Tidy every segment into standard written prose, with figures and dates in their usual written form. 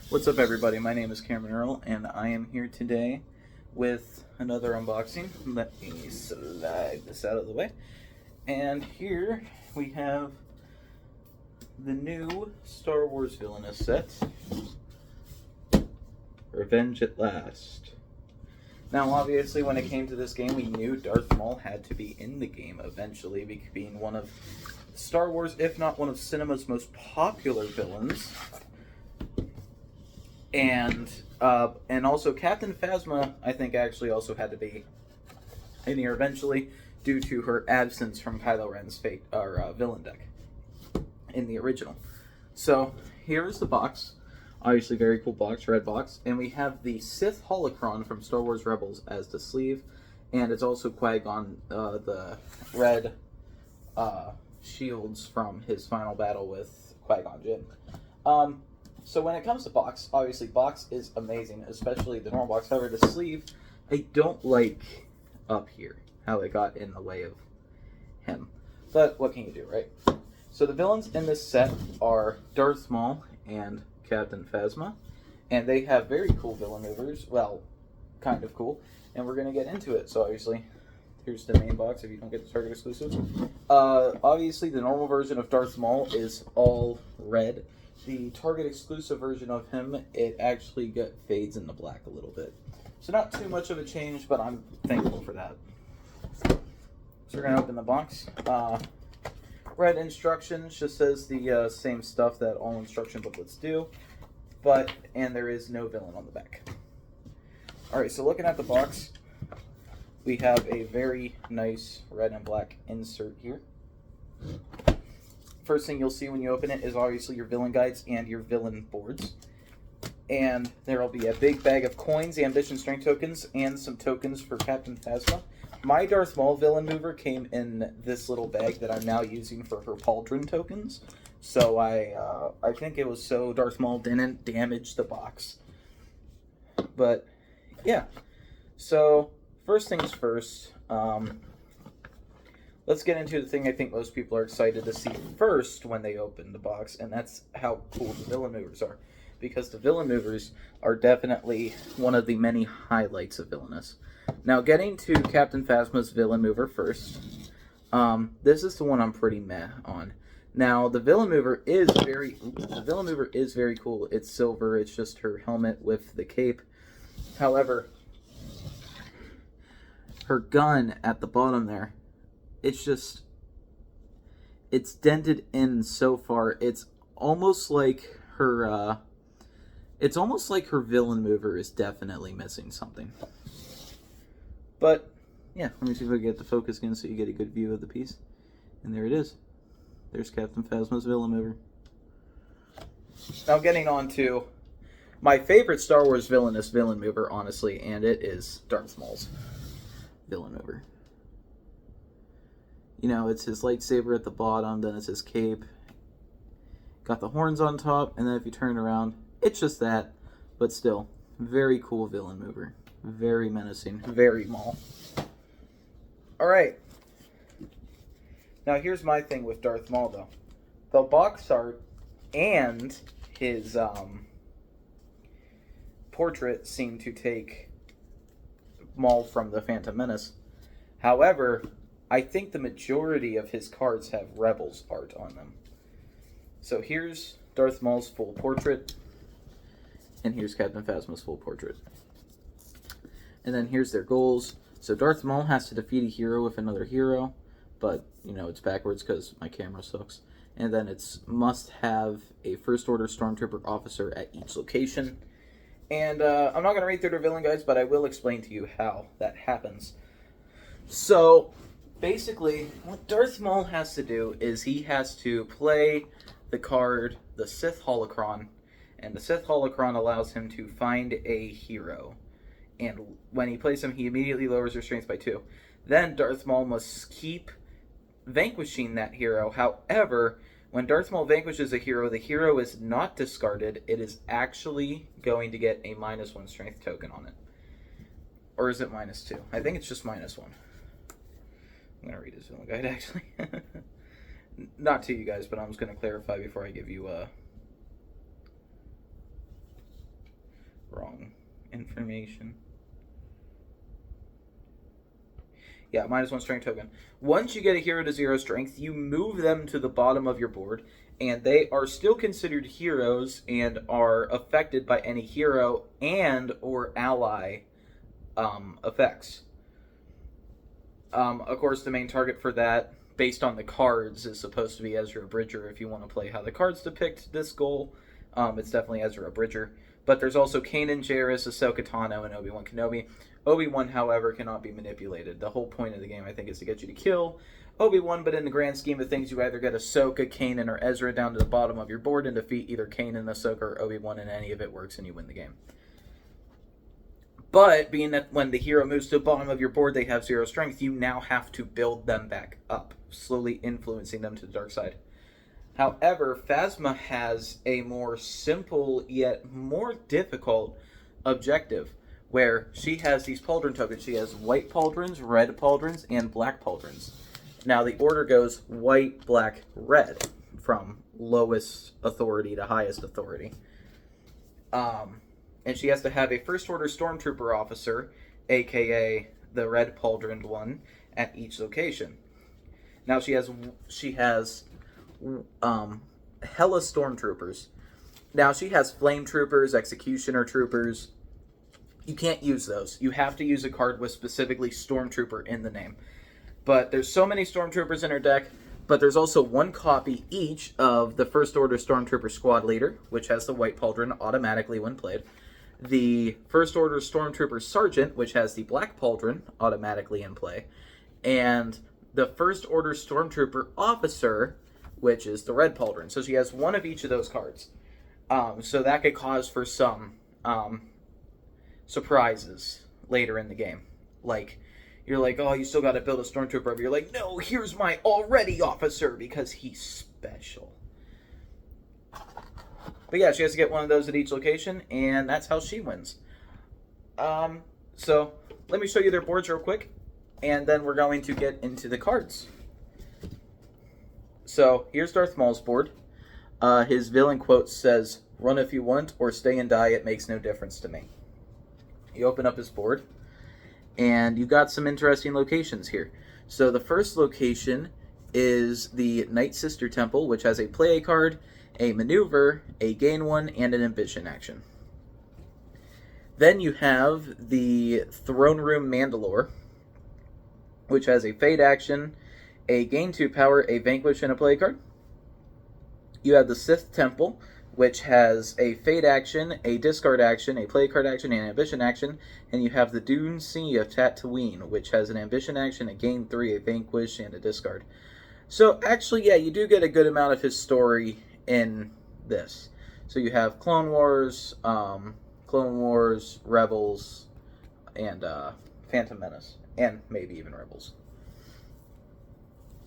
What's up, everybody? My name is Cameron Earl, and I am here today with another unboxing. Let me slide this out of the way. And here we have the new Star Wars Villainous set, Revenge at Last. Now, obviously, when it came to this game, we knew Darth Maul had to be in the game eventually, being one of Star Wars, if not one of cinema's most popular villains. And also Captain Phasma, I think, actually also had to be in here eventually due to her absence from Kylo Ren's villain deck in the original. So here's the box. Obviously, very cool box, red box, and we have the Sith holocron from Star Wars Rebels as the sleeve, and it's also Qui-Gon, the red shields from his final battle with Qui-Gon Jinn. So when it comes to box, obviously box is amazing, especially the normal box. However, the sleeve, I don't like up here, how it got in the way of him. But what can you do, right? So the villains in this set are Darth Maul and Captain Phasma, and they have very cool villain movers. Well, kind of cool, and we're going to get into it. So obviously, here's the main box if you don't get the Target exclusives. Obviously, the normal version of Darth Maul is all red. The Target exclusive version of him, it actually fades into black a little bit. So not too much of a change, but I'm thankful for that. So we're going to open the box. Red instructions just says the same stuff that all instruction booklets do, and there is no villain on the back. Alright, so looking at the box, we have a very nice red and black insert here. First thing you'll see when you open it is obviously your villain guides and your villain boards. And there will be a big bag of coins, ambition strength tokens, and some tokens for Captain Phasma. My Darth Maul villain mover came in this little bag that I'm now using for her pauldron tokens. So I think it was so Darth Maul didn't damage the box. But yeah, so first things first. Let's get into the thing I think most people are excited to see first when they open the box, and that's how cool the villain movers are. Because the villain movers are definitely one of the many highlights of Villainous. Now, getting to Captain Phasma's villain mover first, this is the one I'm pretty meh on. Now, the villain mover is very cool. It's silver. It's just her helmet with the cape. However, her gun at the bottom there, it's dented in so far. It's almost like her villain mover is definitely missing something. But yeah, let me see if I can get the focus again so you get a good view of the piece. And there it is. There's Captain Phasma's villain mover. Now getting on to my favorite Star Wars Villainous villain mover, honestly, and it is Darth Maul's villain mover. You know, it's his lightsaber at the bottom, then it's his cape. Got the horns on top, and then if you turn around, it's just that. But still, very cool villain mover. Very menacing. Very Maul. Alright. Now here's my thing with Darth Maul, though. The box art and his portrait seem to take Maul from the Phantom Menace. However, I think the majority of his cards have Rebels art on them. So here's Darth Maul's full portrait, and here's Captain Phasma's full portrait. And then here's their goals. So Darth Maul has to defeat a hero with another hero, but, you know, it's backwards because my camera sucks. And then it's must have a First Order Stormtrooper officer at each location. And I'm not going to read through their villain guides, but I will explain to you how that happens. So basically, what Darth Maul has to do is he has to play the card, the Sith holocron, and the Sith holocron allows him to find a hero. And when he plays him, he immediately lowers their strength by 2. Then Darth Maul must keep vanquishing that hero. However, when Darth Maul vanquishes a hero, the hero is not discarded. It is actually going to get a -1 strength token on it. Or is it -2? I think it's just -1. I'm going to read his villain guide, actually. Not to you guys, but I'm just going to clarify before I give you wrong information. Yeah, -1 strength token. Once you get a hero to 0 strength, you move them to the bottom of your board, and they are still considered heroes and are affected by any hero and or ally effects. Of course, the main target for that, based on the cards, is supposed to be Ezra Bridger. If you want to play how the cards depict this goal, it's definitely Ezra Bridger. But there's also Kanan Jarrus, Ahsoka Tano, and Obi-Wan Kenobi. Obi-Wan, however, cannot be manipulated. The whole point of the game, I think, is to get you to kill Obi-Wan, but in the grand scheme of things, you either get Ahsoka, Kanan, or Ezra down to the bottom of your board and defeat either Kanan, Ahsoka, or Obi-Wan, and any of it works, and you win the game. But being that when the hero moves to the bottom of your board, they have 0 strength, you now have to build them back up, slowly influencing them to the dark side. However, Phasma has a more simple yet more difficult objective, where she has these pauldron tokens. She has white pauldrons, red pauldrons, and black pauldrons. Now the order goes white, black, red, from lowest authority to highest authority. And she has to have a First Order Stormtrooper officer, aka the red pauldroned one, at each location. Now she has hella Stormtroopers. Now she has Flame Troopers, Executioner Troopers. You can't use those. You have to use a card with specifically Stormtrooper in the name. But there's so many Stormtroopers in her deck, but there's also one copy each of the First Order Stormtrooper Squad Leader, which has the white pauldron automatically when played. The First Order Stormtrooper Sergeant, which has the black pauldron automatically in play. And the First Order Stormtrooper Officer, which is the red pauldron. So she has one of each of those cards. So that could cause for some surprises later in the game. Like, you're like, oh, you still got to build a Stormtrooper. But you're like, no, here's my already officer because he's special. But yeah, she has to get one of those at each location, and that's how she wins. So let me show you their boards real quick, and then we're going to get into the cards. So here's Darth Maul's board. His villain quote says, "Run if you want, or stay and die, it makes no difference to me." You open up his board, and you got some interesting locations here. So the first location is the Night Sister Temple, which has a play card, a maneuver, a gain one, and an ambition action. Then you have the Throne Room Mandalore, which has a fade action, a gain 2 power, a vanquish, and a play card. You have the Sith Temple, which has a fade action, a discard action, a play card action, and an ambition action. And you have the Dune Sea of Tatooine, which has an ambition action, a gain 3, a vanquish, and a discard. So actually, yeah, you do get a good amount of his story in this. So you have Clone Wars, Rebels, and Phantom Menace, and maybe even Rebels.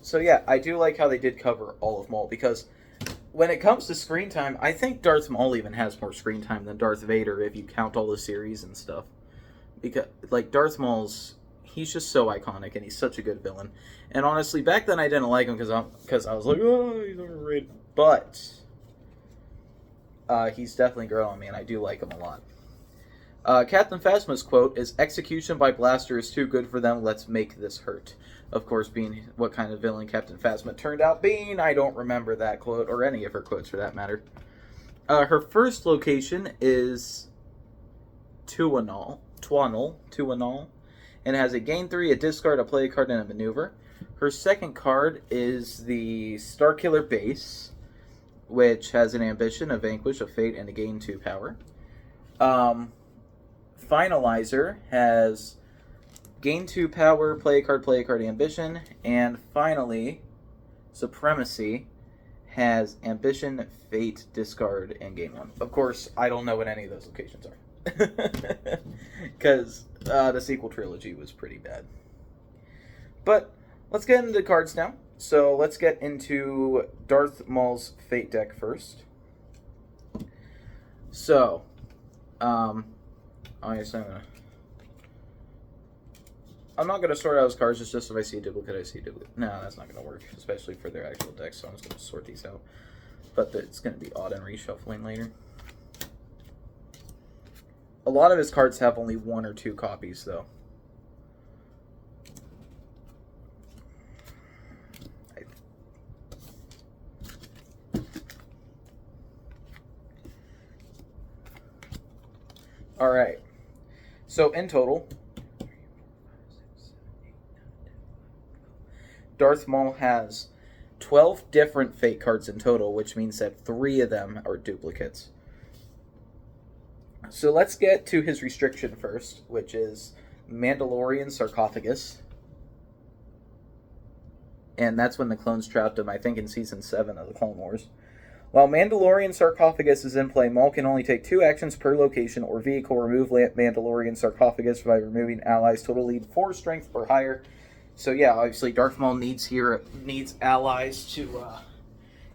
So yeah, I do like how they did cover all of Maul, because when it comes to screen time, I think Darth Maul even has more screen time than Darth Vader if you count all the series and stuff. Because, like, Darth Maul's, he's just so iconic, and he's such a good villain. And honestly, back then I didn't like him because I was like, oh, he's overrated. But he's definitely grown on me, and I do like him a lot. Captain Phasma's quote is, "Execution by blaster is too good for them, let's make this hurt." Of course, being what kind of villain Captain Phasma turned out being, I don't remember that quote, or any of her quotes for that matter. Her first location is Tuanul, and has a gain 3, a discard, a play card, and a maneuver. Her second card is the Starkiller Base, which has an ambition, a vanquish, a fate, and a gain 2 power. Finalizer has gain 2 power, play card, ambition. And finally, Supremacy has ambition, fate, discard, and gain 1. Of course, I don't know what any of those locations are. Because the sequel trilogy was pretty bad. But let's get into the cards now. So let's get into Darth Maul's Fate deck first. So, I'm not going to sort out his cards, it's just if I see a duplicate, I see a duplicate. No, that's not going to work, especially for their actual decks, so I'm just going to sort these out. But it's going to be odd and reshuffling later. A lot of his cards have only 1 or 2 copies, though. Alright. So, in total, Darth Maul has 12 different fake cards in total, which means that 3 of them are duplicates. So let's get to his restriction first, which is Mandalorian Sarcophagus. And that's when the clones trapped him, I think, in Season 7 of the Clone Wars. While Mandalorian Sarcophagus is in play, Maul can only take 2 actions per location or vehicle. Remove Mandalorian Sarcophagus by removing allies. Total lead 4 strength or higher. So yeah, obviously Darth Maul needs allies to,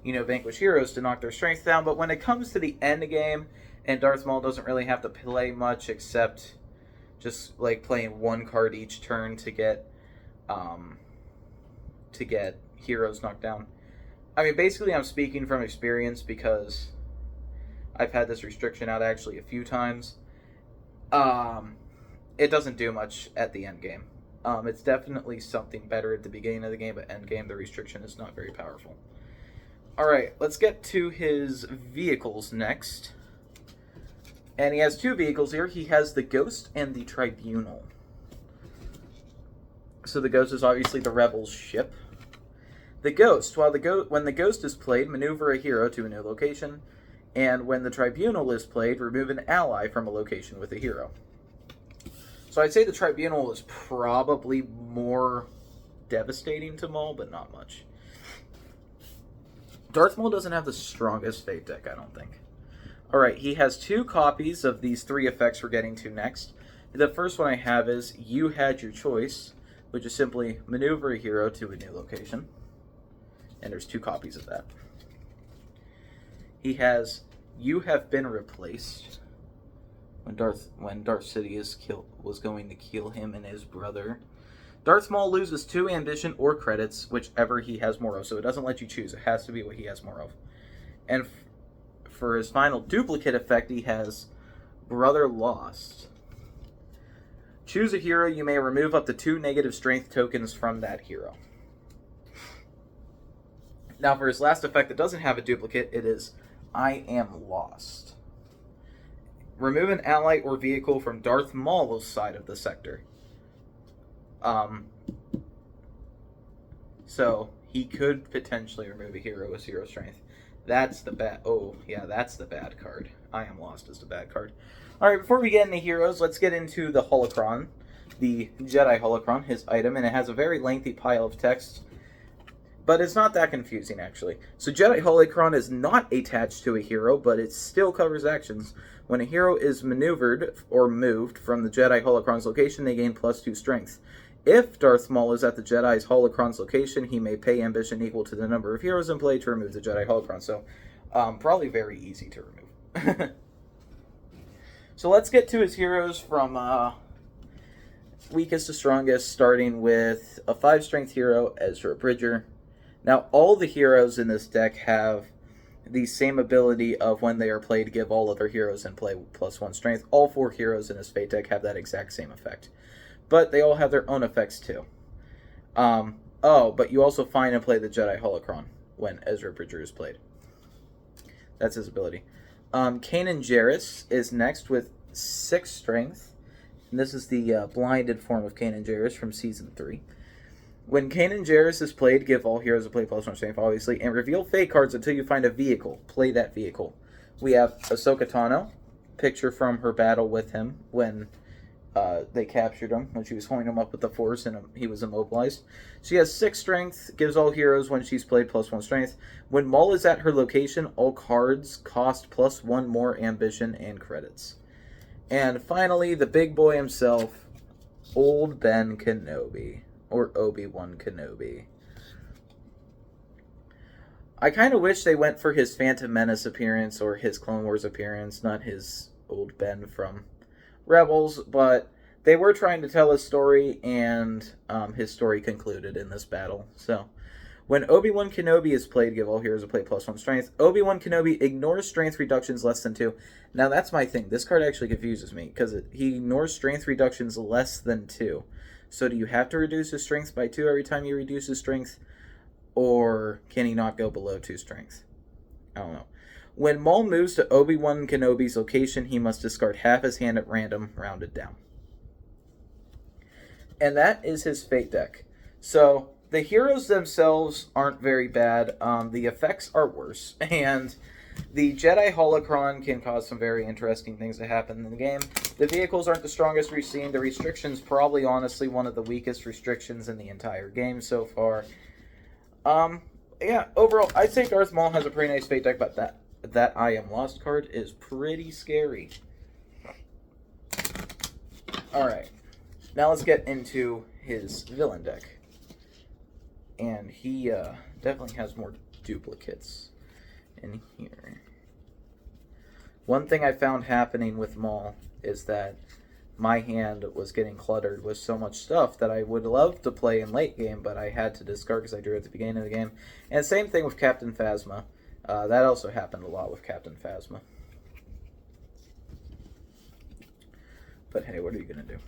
vanquish heroes to knock their strength down. But when it comes to the end game, and Darth Maul doesn't really have to play much except just like playing 1 card each turn to get heroes knocked down. I mean, basically, I'm speaking from experience because I've had this restriction out actually a few times. It doesn't do much at the end game. It's definitely something better at the beginning of the game, but end game, the restriction is not very powerful. Alright, let's get to his vehicles next. And he has 2 vehicles here. He has the Ghost and the Tribunal. So the Ghost is obviously the Rebels' ship. The Ghost, when the Ghost is played, maneuver a hero to a new location. And when the Tribunal is played, remove an ally from a location with a hero. So I'd say the Tribunal is probably more devastating to Maul, but not much. Darth Maul doesn't have the strongest Fate deck, I don't think. Alright, he has 2 copies of these 3 effects we're getting to next. The first one I have is You Had Your Choice, which is simply maneuver a hero to a new location. And there's 2 copies of that. He has You Have Been Replaced, when Darth Sidious was going to kill him and his brother. Darth Maul loses 2 ambition or credits, whichever he has more of. So it doesn't let you choose. It has to be what he has more of. And for his final duplicate effect, he has Brother Lost. Choose a hero. You may remove up to 2 negative strength tokens from that hero. Now for his last effect that doesn't have a duplicate, it is I Am Lost. Remove an ally or vehicle from Darth Maul's side of the sector. So he could potentially remove a hero with 0 strength. That's the bad. Oh yeah, that's the bad card. I Am Lost is the bad card. All right, before we get into heroes, let's get into the holocron, the Jedi holocron, his item, and it has a very lengthy pile of text. But it's not that confusing, actually. So Jedi Holocron is not attached to a hero, but it still covers actions. When a hero is maneuvered or moved from the Jedi Holocron's location, they gain +2 strength. If Darth Maul is at the Jedi's Holocron's location, he may pay ambition equal to the number of heroes in play to remove the Jedi Holocron. So, probably very easy to remove. So let's get to his heroes from weakest to strongest, starting with a 5 strength hero, Ezra Bridger. Now, all the heroes in this deck have the same ability of when they are played, give all other heroes in play +1 strength. All 4 heroes in his Fate deck have that exact same effect. But they all have their own effects too. But you also find and play the Jedi Holocron when Ezra Bridger is played. That's his ability. Kanan Jarrus is next with 6 strength. And this is the blinded form of Kanan Jarrus from Season 3. When Kanan Jarrus is played, give all heroes a play +1 strength, obviously, and reveal fake cards until you find a vehicle. Play that vehicle. We have Ahsoka Tano, picture from her battle with him when they captured him, when she was holding him up with the Force and he was immobilized. She has 6 strength, gives all heroes when she's played +1 strength. When Maul is at her location, all cards cost +1 more ambition and credits. And finally, the big boy himself, Old Ben Kenobi. Or Obi-Wan Kenobi. I kind of wish they went for his Phantom Menace appearance or his Clone Wars appearance, not his Old Ben from Rebels, but they were trying to tell a story, and his story concluded in this battle. So, When Obi-Wan Kenobi is played, give all heroes a play +1 strength. Obi-Wan Kenobi ignores strength reductions less than 2. Now, that's my thing. This card actually confuses me, because he ignores strength reductions less than 2. So do you have to reduce his strength by 2 every time you reduce his strength? Or can he not go below 2 strength? I don't know. When Maul moves to Obi-Wan Kenobi's location, he must discard half his hand at random, rounded down. And that is his Fate deck. So the heroes themselves aren't very bad. The effects are worse. And the Jedi Holocron can cause some very interesting things to happen in the game. The vehicles aren't the strongest we've seen. The restrictions probably honestly one of the weakest restrictions in the entire game so far. Yeah, overall, I'd say Darth Maul has a pretty nice Fate deck, but that I Am Lost card is pretty scary. Alright, now let's get into his villain deck. And he definitely has more duplicates in here. One thing I found happening with Maul is that my hand was getting cluttered with so much stuff that I would love to play in late game, but I had to discard because I drew at the beginning of the game. And same thing with Captain Phasma. That also happened a lot with Captain Phasma. But hey, what are you going to do?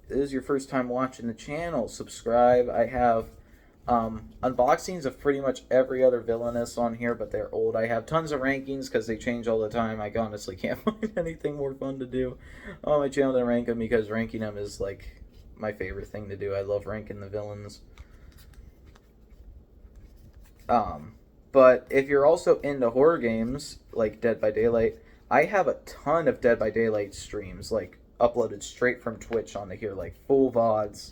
If this is your first time watching the channel, subscribe. I have unboxings of pretty much every other Villainous on here, but they're old. I have tons of rankings because they change all the time. I honestly can't find anything more fun to do on my channel than rank them, because ranking them is like my favorite thing to do. I love ranking the villains. But if you're also into horror games like Dead by Daylight, I have a ton of Dead by Daylight streams, like uploaded straight from Twitch onto here, like full VODs.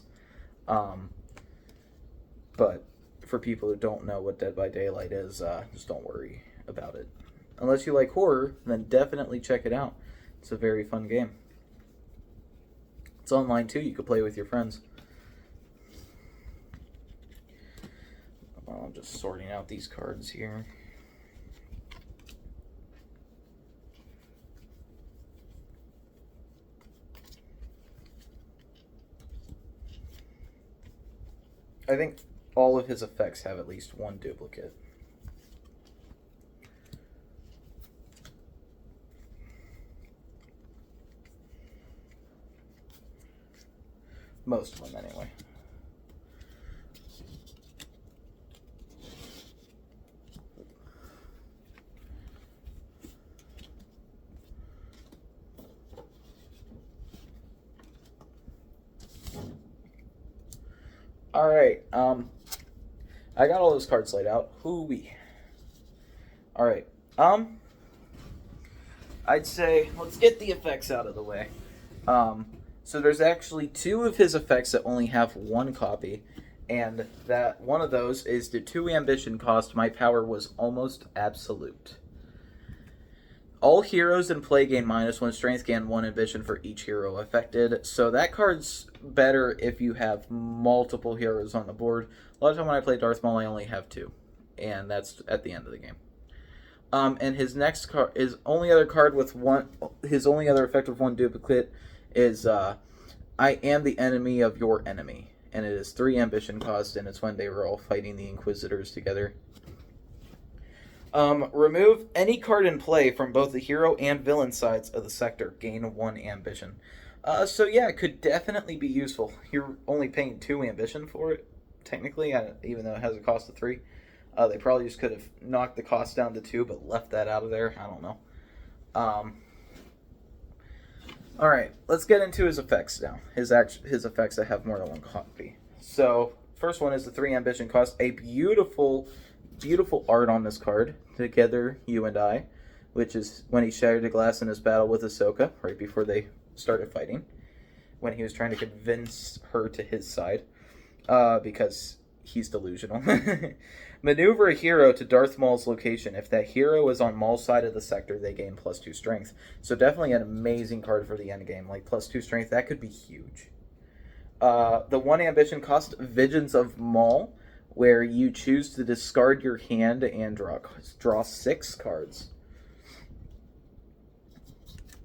But for people who don't know what Dead by Daylight is, just don't worry about it. Unless you like horror, then definitely check it out. It's a very fun game. It's online too, you could play with your friends. Well, I'm just sorting out these cards here. I think all of his effects have at least one duplicate. Most of them, anyway. Alright, I got all those cards laid out. Hoo-wee. Alright, I'd say, let's get the effects out of the way. So there's actually 2 of his effects that only have 1 copy, and that one of those is the 2 ambition cost. My power was almost absolute. All heroes in play gain -1 strength, gain 1 ambition for each hero affected. So that card's better if you have multiple heroes on the board. A lot of time when I play Darth Maul, I only have 2, and that's at the end of the game. And his next card, his only other card with his only other effect with 1 duplicate is I am the enemy of your enemy, and it is 3 ambition cost, and it's when they were all fighting the Inquisitors together. Remove any card in play from both the hero and villain sides of the sector. Gain 1 ambition. So yeah, it could definitely be useful. You're only paying 2 ambition for it, technically, even though it has a cost of 3. They probably just could have knocked the cost down to 2, but left that out of there. I don't know. Alright, let's get into his effects now. His effects that have more than 1 copy. So, first one is the 3 ambition cost. A beautiful art on this card, Together You and I, which is when he shattered the glass in his battle with Ahsoka, right before they started fighting, when he was trying to convince her to his side, because he's delusional. Maneuver a hero to Darth Maul's location. If that hero is on Maul's side of the sector, they gain +2 strength. So definitely an amazing card for the end game, like +2 strength, that could be huge. The 1 ambition cost, Visions of Maul, where you choose to discard your hand and draw 6 cards.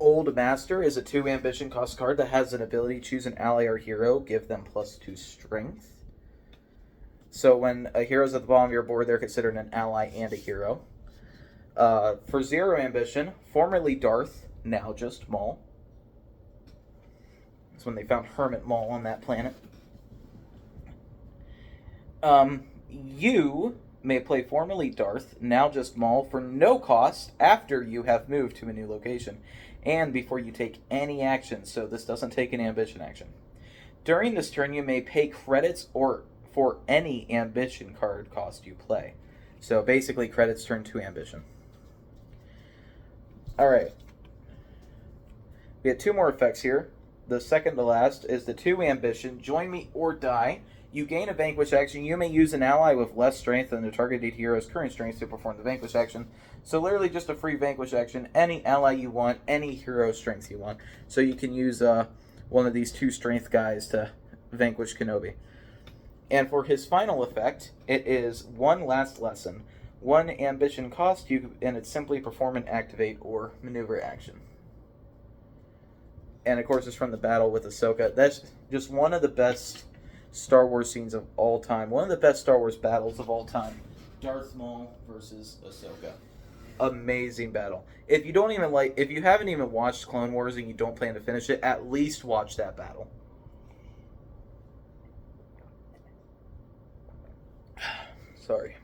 Old Master is a 2 ambition cost card that has an ability: choose an ally or hero, give them +2 strength. So when a hero's at the bottom of your board, they're considered an ally and a hero. For 0 ambition, formerly Darth, now just Maul. That's when they found Hermit Maul on that planet. You may play formerly Darth, now just Maul, for no cost after you have moved to a new location, and before you take any action, so this doesn't take an ambition action. During this turn, you may pay credits or for any ambition card cost you play. So basically, credits turn to ambition. Alright. We have 2 more effects here. The second to last is the 2 ambition, join me or die. You gain a vanquish action. You may use an ally with less strength than the targeted hero's current strength to perform the vanquish action. So literally just a free vanquish action. Any ally you want, any hero strength you want. So you can use one of these 2 strength guys to vanquish Kenobi. And for his final effect, it is 1 last lesson. 1 ambition cost, and it's simply perform an activate or maneuver action. And of course it's from the battle with Ahsoka. That's just one of the best Star Wars scenes of all time. One of the best Star Wars battles of all time. Darth Maul versus Ahsoka. Amazing battle. If you haven't even watched Clone Wars and you don't plan to finish it, at least watch that battle. Sorry.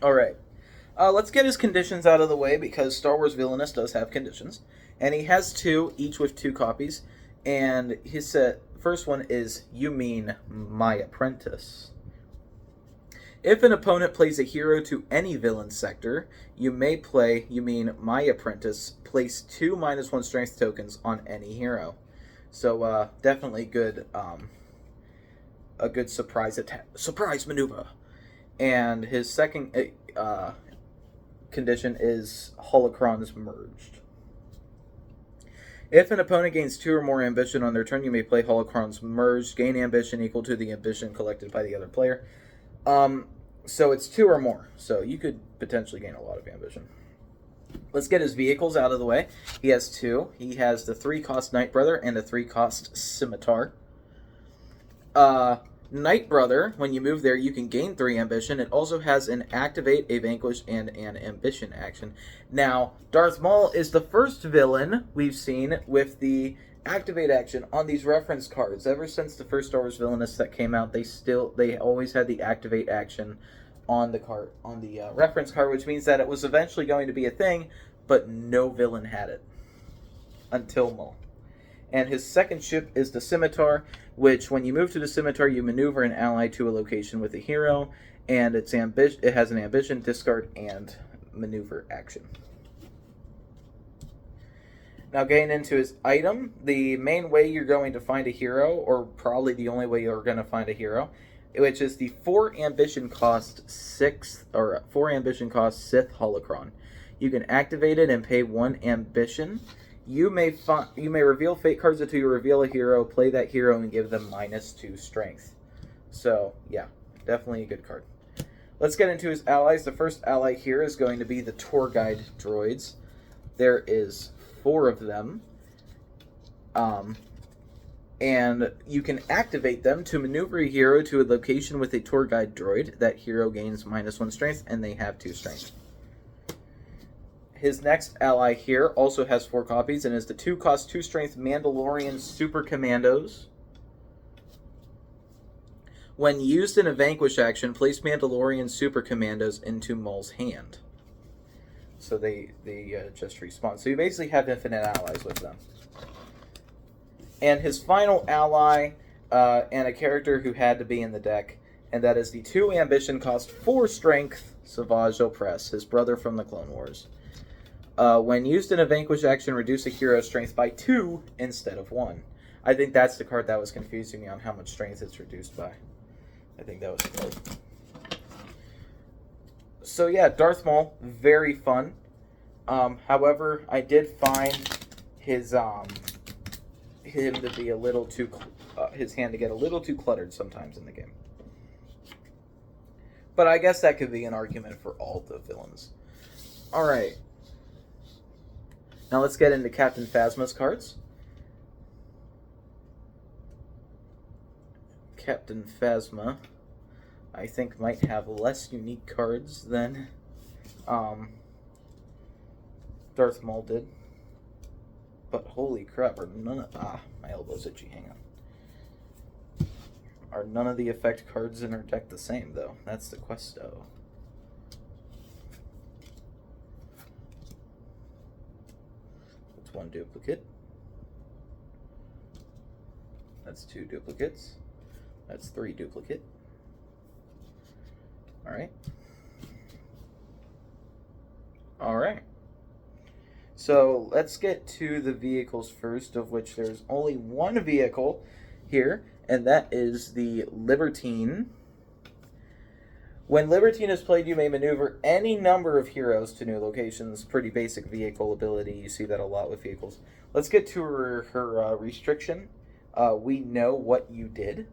Alright. Let's get his conditions out of the way, because Star Wars Villainous does have conditions. And he has 2, each with 2 copies. And his first one is, you mean my apprentice. If an opponent plays a hero to any villain sector, you may play, you mean my apprentice, place 2 -1 strength tokens on any hero. So definitely good, a good surprise maneuver. And his second condition is holocrons merged. If an opponent gains 2 or more ambition on their turn, you may play holocrons merged. Gain ambition equal to the ambition collected by the other player. So it's 2 or more. So you could potentially gain a lot of ambition. Let's get his vehicles out of the way. He has 2. He has the 3-cost Night Brother and the 3-cost Scimitar. Night Brother, when you move there, you can gain 3 ambition. It also has an activate, a vanquish, and an ambition action. Now, Darth Maul is the first villain we've seen with the activate action on these reference cards. Ever since the first Star Wars Villainous that came out, they always had the activate action on the card, on the reference card, which means that it was eventually going to be a thing, but no villain had it until Maul. And his second ship is the Scimitar, which when you move to the Scimitar, you maneuver an ally to a location with a hero, and it has an ambition, discard, and maneuver action. Now getting into his item, the main way you're going to find a hero, or probably the only way you're going to find a hero, which is the 4 ambition cost Sith holocron. You can activate it and pay 1 ambition. You may reveal fate cards until you reveal a hero, play that hero, and give them -2 strength. So, yeah, definitely a good card. Let's get into his allies. The first ally here is going to be the tour guide droids. There is 4 of them. And you can activate them to maneuver a hero to a location with a tour guide droid. That hero gains -1 strength, and they have 2 strength. His next ally here also has 4 copies and is the 2-cost 2 strength Mandalorian Super Commandos. When used in a vanquish action, place Mandalorian Super Commandos into Maul's hand. So they just respawn. So you basically have infinite allies with them. And his final ally, and a character who had to be in the deck, and that is the 2 ambition cost 4 strength Savage Opress, his brother from the Clone Wars. When used in a vanquish action, reduce a hero's strength by 2 instead of 1. I think that's the card that was confusing me on how much strength it's reduced by. I think that was the card. So yeah, Darth Maul, very fun. However, I did find his him to be a little too his hand to get a little too cluttered sometimes in the game. But I guess that could be an argument for all the villains. All right. Now let's get into Captain Phasma's cards. Captain Phasma, I think, might have less unique cards than Darth Maul did. But holy crap, are none of... my elbow's itchy, hang on. Are none of the effect cards in her deck the same, though? That's the questo. That's one duplicate. That's two duplicates. That's three duplicate. Alright. Alright. So let's get to the vehicles first, of which there's only one vehicle here, and that is the Libertine. When Libertine is played, you may maneuver any number of heroes to new locations. Pretty basic vehicle ability. You see that a lot with vehicles. Let's get to her restriction. We know what you did.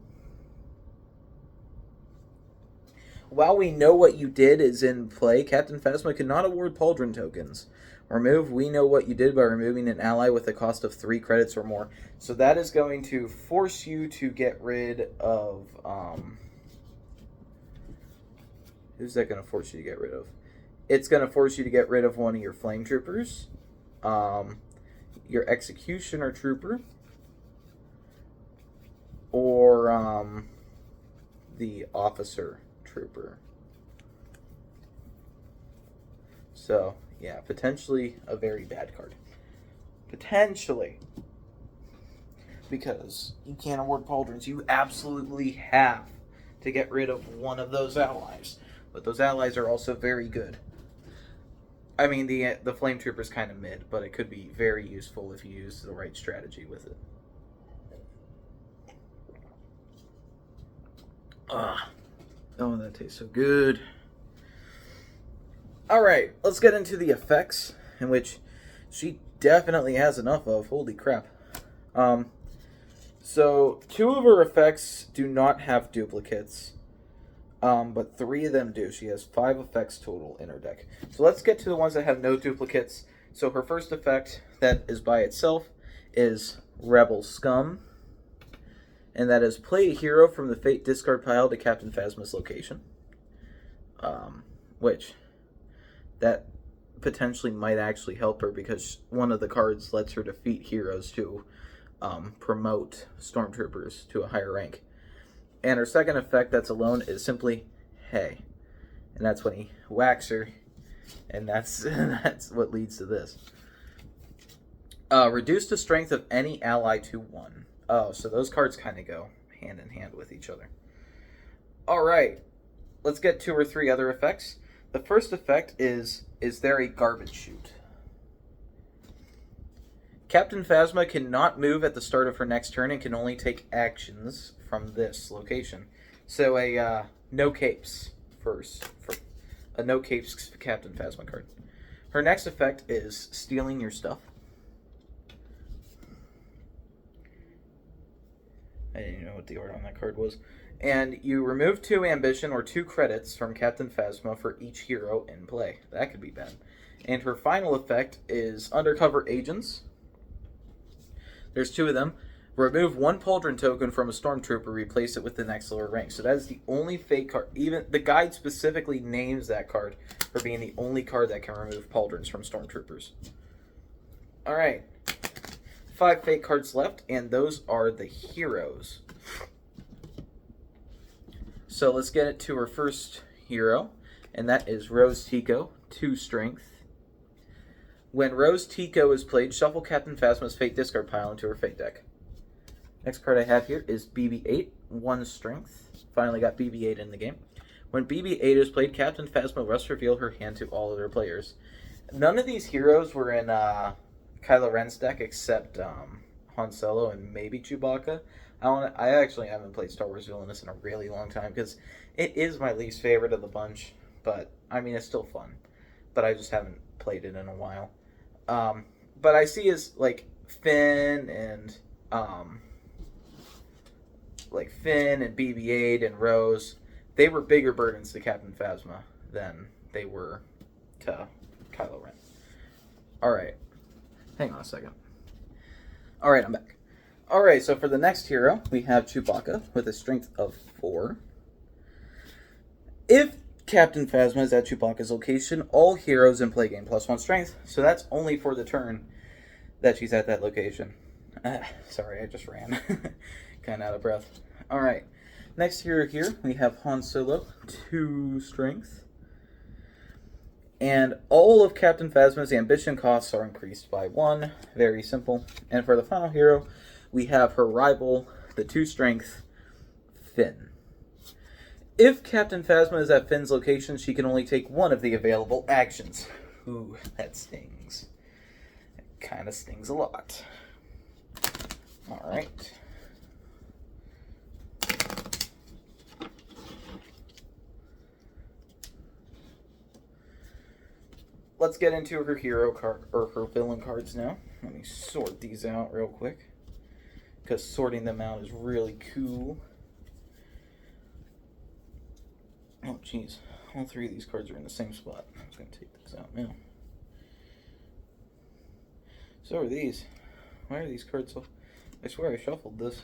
While we know what you did is in play, Captain Phasma cannot award Pauldron tokens. Remove we know what you did by removing an ally with a cost of 3 credits or more. So that is going to force you to get rid of... who's that going to force you to get rid of? It's going to force you to get rid of one of your Flame Troopers, your Executioner Trooper, or the Officer Trooper. So, yeah, potentially a very bad card. Potentially. Because you can't award Pauldrons. You absolutely have to get rid of one of those allies. But those allies are also very good. I mean, the Flame Trooper's kind of mid, but it could be very useful if you use the right strategy with it. Oh, that tastes so good. Alright, let's get into the effects, in which she definitely has enough of. Holy crap. So, 2 of her effects do not have duplicates, but 3 of them do. She has 5 effects total in her deck. So let's get to the ones that have no duplicates. So her first effect, that is by itself, is Rebel Scum. And that is play a hero from the Fate discard pile to Captain Phasma's location. Which, that potentially might actually help her because one of the cards lets her defeat heroes to promote Stormtroopers to a higher rank. And her second effect that's alone is simply, hey. And that's when he whacks her, and that's what leads to this. Reduce the strength of any ally to 1. Oh, so those cards kind of go hand in hand with each other. Alright, let's get to her 3 other effects. The first effect is there a garbage chute? Captain Phasma cannot move at the start of her next turn and can only take actions from this location. So a no capes first. A no capes Captain Phasma card. Her next effect is stealing your stuff. I didn't even know what the order on that card was. And you remove 2 ambition or 2 credits from Captain Phasma for each hero in play. That could be bad. And her final effect is Undercover Agents. There's 2 of them. Remove 1 Pauldron token from a Stormtrooper, replace it with the next lower rank. So that is the only fake card. Even the guide specifically names that card for being the only card that can remove Pauldrons from Stormtroopers. Alright. 5 fake cards left, and those are the heroes. So let's get it to her first hero, and that is Rose Tico, 2 strength. When Rose Tico is played, shuffle Captain Phasma's Fate discard pile into her Fate deck. Next card I have here is BB-8, 1 strength. Finally got BB-8 in the game. When BB-8 is played, Captain Phasma must reveal her hand to all other players. None of these heroes were in Kylo Ren's deck except Han Solo and maybe Chewbacca. I actually haven't played Star Wars Villainous in a really long time because it is my least favorite of the bunch. But, I mean, it's still fun. But I just haven't played it in a while. But I see as, like, Finn and BB-8 and Rose, they were bigger burdens to Captain Phasma than they were to Kylo Ren. Alright. Hang on a second. Alright, I'm back. Alright, so for the next hero, we have Chewbacca with a strength of 4. If Captain Phasma is at Chewbacca's location, all heroes in play gain +1 strength, so that's only for the turn that she's at that location. Sorry, I just ran. Kind of out of breath. Alright, next hero here, we have Han Solo, 2 strength. And all of Captain Phasma's ambition costs are increased by 1. Very simple. And for the final hero, we have her rival, the 2 strength, Finn. If Captain Phasma is at Finn's location, she can only take 1 of the available actions. Ooh, that stings. It kind of stings a lot. Alright. Let's get into her hero card, or her villain cards now. Let me sort these out real quick, because sorting them out is really cool. Oh, jeez. All 3 of these cards are in the same spot. I'm just going to take these out now. So are these. Why are these cards so... I swear I shuffled this.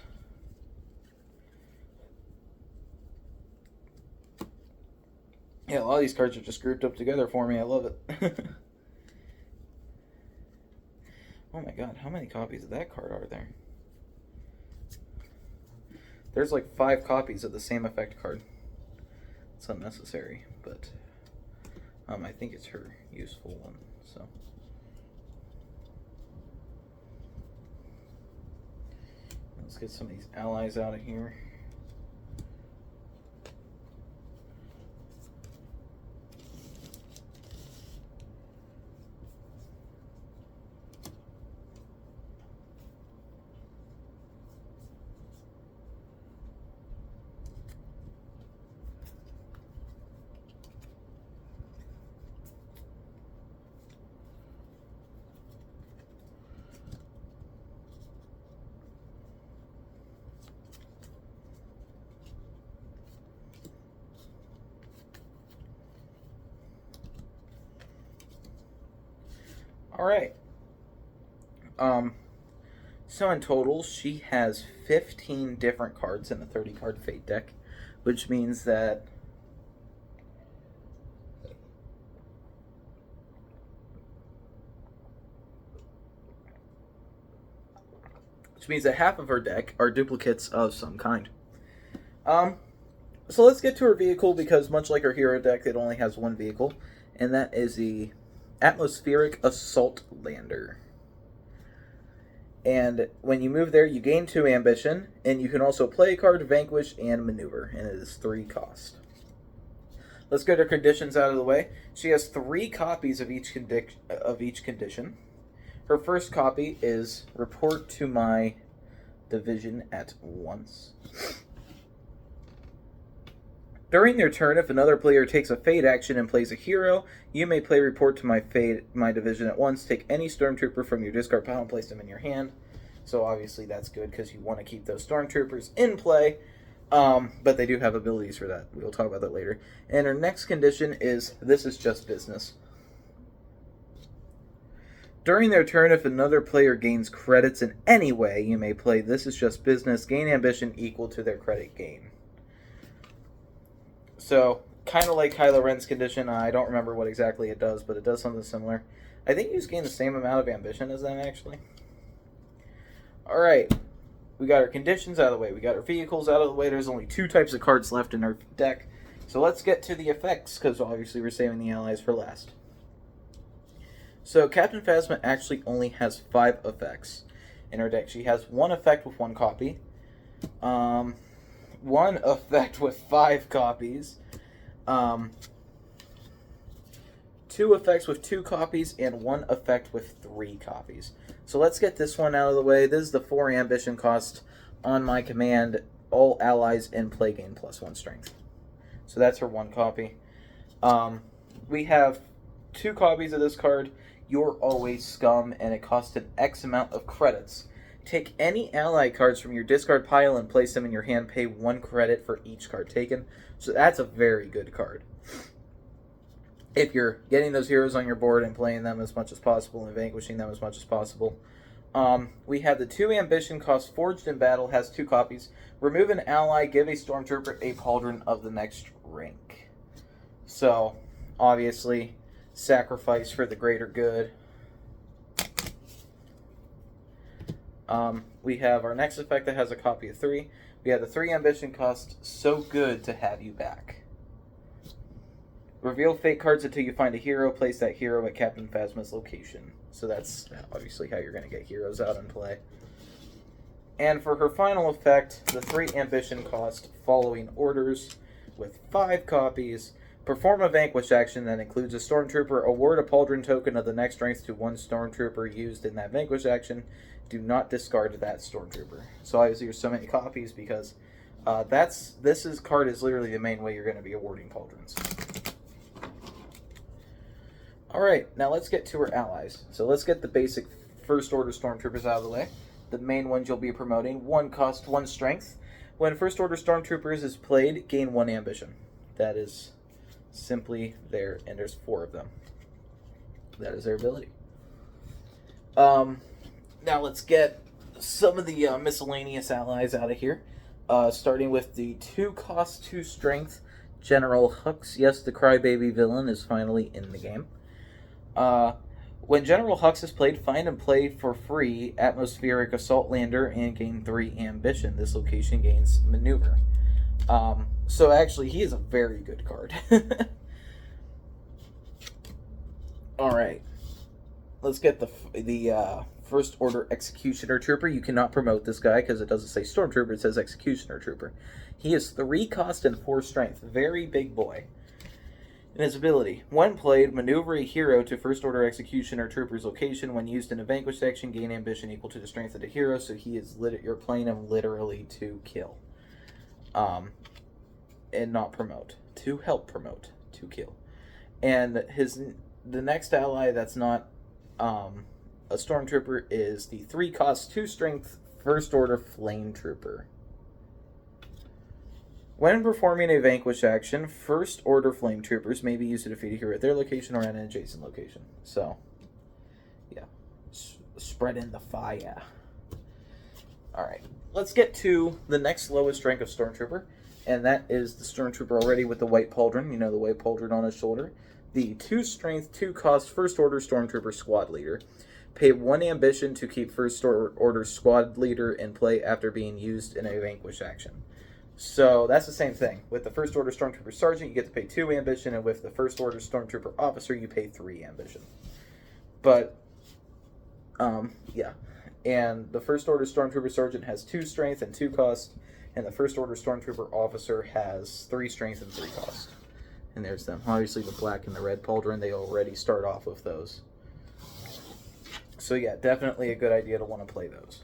Yeah, a lot of these cards are just grouped up together for me. I love it. Oh my god, how many copies of that card are there? There's like 5 copies of the same effect card. It's unnecessary, but I think it's her useful one, so. Let's get some of these allies out of here. Alright. So in total, she has 15 different cards in a 30-card Fate deck, which means that half of her deck are duplicates of some kind. So let's get to her vehicle, because much like her hero deck, it only has 1 vehicle, and that is the Atmospheric Assault Lander. And when you move there, you gain 2 ambition, and you can also play a card, vanquish, and maneuver, and it is 3 cost. Let's get her conditions out of the way. She has 3 copies of each condition. Her first copy is report to my division at once. During their turn, if another player takes a Fate action and plays a hero, you may play report to my division at once. Take any Stormtrooper from your discard pile and place them in your hand. So obviously that's good, because you want to keep those Stormtroopers in play. But they do have abilities for that. We'll talk about that later. And her next condition is, this is just business. During their turn, if another player gains credits in any way, you may play this is just business. Gain ambition equal to their credit gain. So, kind of like Kylo Ren's condition. I don't remember what exactly it does, but it does something similar. I think you just gain the same amount of ambition as them, actually. Alright. We got our conditions out of the way. We got our vehicles out of the way. There's only 2 types of cards left in our deck. So let's get to the effects, because obviously we're saving the allies for last. So, Captain Phasma actually only has 5 effects in her deck. She has 1 effect with 1 copy. 1 effect with 5 copies, 2 effects with 2 copies, and 1 effect with 3 copies. So let's get this one out of the way. This is the 4 ambition cost on my command. All allies in play gain +1 strength. So that's her 1 copy. We have 2 copies of this card. You're Always Scum, and it costs an X amount of credits. Take any ally cards from your discard pile and place them in your hand. Pay 1 credit for each card taken. So that's a very good card. if you're getting those heroes on your board and playing them as much as possible and vanquishing them as much as possible. We have the 2 ambition cost Forged in Battle, has 2 copies. Remove an ally, give a Stormtrooper a pauldron of the next rank. So, obviously, sacrifice for the greater good. We have our next effect that has a copy of 3. We have the 3 ambition cost, So Good to Have You Back. Reveal fate cards until you find a hero. Place that hero at Captain Phasma's location. So that's obviously how you're going to get heroes out and play. And for her final effect, the 3 ambition cost, Following Orders, with 5 copies. Perform a vanquish action that includes a Stormtrooper. Award a pauldron token of the next strength to 1 Stormtrooper used in that vanquish action. Do not discard that Stormtrooper. So obviously there's so many copies because this card is literally the main way you're going to be awarding pauldrons. Alright, now let's get to her allies. So let's get the basic First Order Stormtroopers out of the way. The main ones you'll be promoting. 1 cost, 1 strength. When First Order Stormtroopers is played, gain 1 ambition. That is simply there, and there's 4 of them. That is their ability. Now let's get some of the miscellaneous allies out of here. Starting with the 2 cost, 2 strength General Hux. Yes, the crybaby villain is finally in the game. When General Hux is played, find and play for free Atmospheric Assault Lander and gain 3 ambition. This location gains maneuver. So actually, he is a very good card. Alright. Let's get the First Order Executioner Trooper. You cannot promote this guy because it doesn't say Stormtrooper, it says Executioner Trooper. He is 3 cost and 4 strength. Very big boy. In his ability, when played, maneuver a hero to First Order Executioner Trooper's location. When used in a vanquish action, gain ambition equal to the strength of the hero. So he is you're playing him literally to kill, and not promote. To help promote, to kill. And the next ally that's not a Stormtrooper is the 3 cost, 2 strength First Order Flame Trooper. When performing a vanquish action, First Order Flame Troopers may be used to defeat a hero at their location or at an adjacent location. So, yeah. Spread in the fire. Alright, let's get to the next lowest rank of Stormtrooper, and that is the Stormtrooper already with the white pauldron. You know, the white pauldron on his shoulder. The 2 strength, 2 cost First Order Stormtrooper Squad Leader. Pay 1 ambition to keep First Order Squad Leader in play after being used in a vanquish action. So that's the same thing. With the First Order Stormtrooper Sergeant, you get to pay 2 ambition, and with the First Order Stormtrooper Officer, you pay 3 ambition. But, yeah. And the First Order Stormtrooper Sergeant has 2 strength and 2 cost, and the First Order Stormtrooper Officer has 3 strength and 3 cost. And there's them. Obviously, the black and the red pauldron, they already start off with those. So yeah, definitely a good idea to want to play those.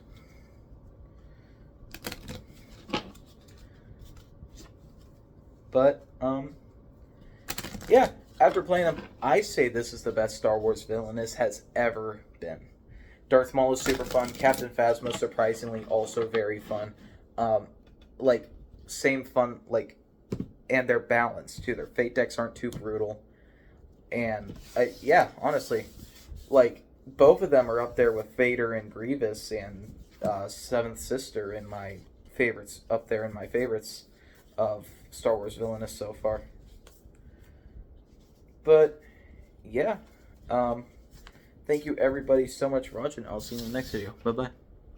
But, yeah, after playing them, I say this is the best Star Wars Villainous has ever been. Darth Maul is super fun. Captain Phasma, surprisingly, also very fun. Same fun, and they're balanced, too. Their fate decks aren't too brutal. And, yeah, honestly, both of them are up there with Vader and Grievous and Seventh Sister in my favorites, up there in my favorites of Star Wars Villainous so far. But, yeah. Thank you everybody so much for watching. I'll see you in the next video. Bye-bye.